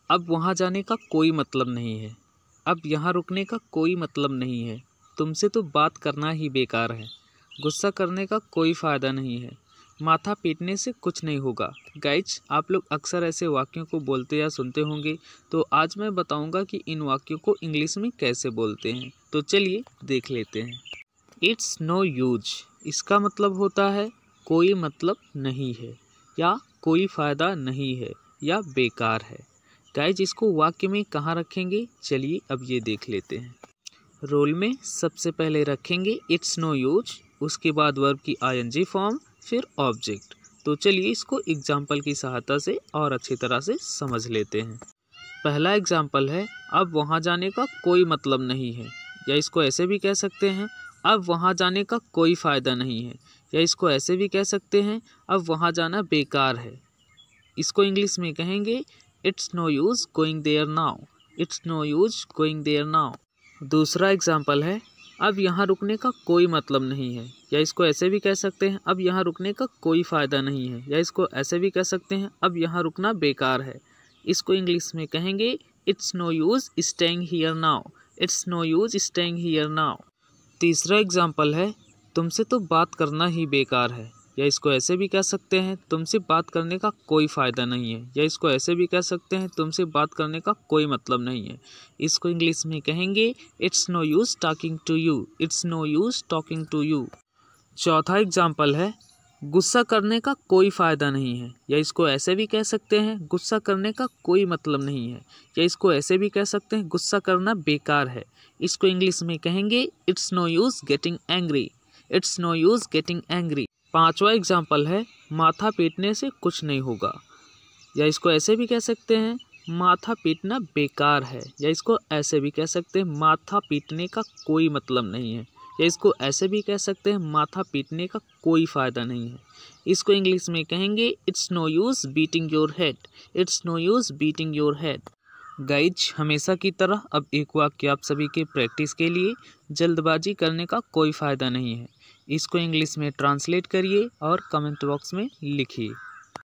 अब वहाँ जाने का कोई मतलब नहीं है। अब यहाँ रुकने का कोई मतलब नहीं है। तुमसे तो बात करना ही बेकार है। गुस्सा करने का कोई फ़ायदा नहीं है। माथा पीटने से कुछ नहीं होगा। गाइज, आप लोग अक्सर ऐसे वाक्यों को बोलते या सुनते होंगे, तो आज मैं बताऊंगा कि इन वाक्यों को इंग्लिश में कैसे बोलते हैं। तो चलिए देख लेते हैं। इट्स नो यूज, इसका मतलब होता है कोई मतलब नहीं है, या कोई फ़ायदा नहीं है, या बेकार है। गाइज, इसको वाक्य में कहाँ रखेंगे, चलिए अब ये देख लेते हैं। रोल में सबसे पहले रखेंगे इट्स नो यूज, उसके बाद वर्ब की आईएनजी फॉर्म, फिर ऑब्जेक्ट। तो चलिए इसको एग्जाम्पल की सहायता से और अच्छी तरह से समझ लेते हैं। पहला एग्जाम्पल है, अब वहाँ जाने का कोई मतलब नहीं है, या इसको ऐसे भी कह सकते हैं अब वहाँ जाने का कोई फ़ायदा नहीं है, या इसको ऐसे भी कह सकते हैं अब वहाँ जाना बेकार है। इसको इंग्लिश में कहेंगे it's no use going there now. It's no use going there now. दूसरा एग्जाम्पल है, अब यहाँ रुकने का कोई मतलब नहीं है, या इसको ऐसे भी कह सकते हैं अब यहाँ रुकने का कोई फ़ायदा नहीं है, या इसको ऐसे भी कह सकते हैं अब यहाँ रुकना बेकार है। इसको इंग्लिश में कहेंगे it's no use staying here now. It's no use staying here now. तीसरा एग्जाम्पल है, तुमसे तो बात करना ही बेकार है, या इसको ऐसे भी कह सकते हैं तुमसे बात करने का कोई फ़ायदा नहीं है, या इसको ऐसे भी कह सकते हैं तुमसे बात करने का कोई मतलब नहीं है। इसको इंग्लिश में कहेंगे it's no use talking to you. It's no use talking to you. चौथा एग्जाम्पल है, गुस्सा करने का कोई फ़ायदा नहीं है, या इसको ऐसे भी कह सकते हैं गुस्सा करने का कोई मतलब नहीं है, या इसको ऐसे भी कह सकते हैं गुस्सा करना बेकार है। इसको इंग्लिश में कहेंगे it's no use getting angry. It's no use getting angry. पांचवा एग्जाम्पल है, माथा पीटने से कुछ नहीं होगा, या इसको ऐसे भी कह सकते हैं माथा पीटना बेकार है, या इसको ऐसे भी कह सकते हैं माथा पीटने का कोई मतलब नहीं है, या इसको ऐसे भी कह सकते हैं माथा पीटने का कोई फ़ायदा नहीं है। इसको इंग्लिश में कहेंगे it's no use beating your head. It's no use beating your head. Guys, हमेशा की तरह अब एक वाक्य आप सभी के प्रैक्टिस के लिए, जल्दबाजी करने का कोई फ़ायदा नहीं है। इसको इंग्लिश में ट्रांसलेट करिए और कमेंट बॉक्स में लिखिए।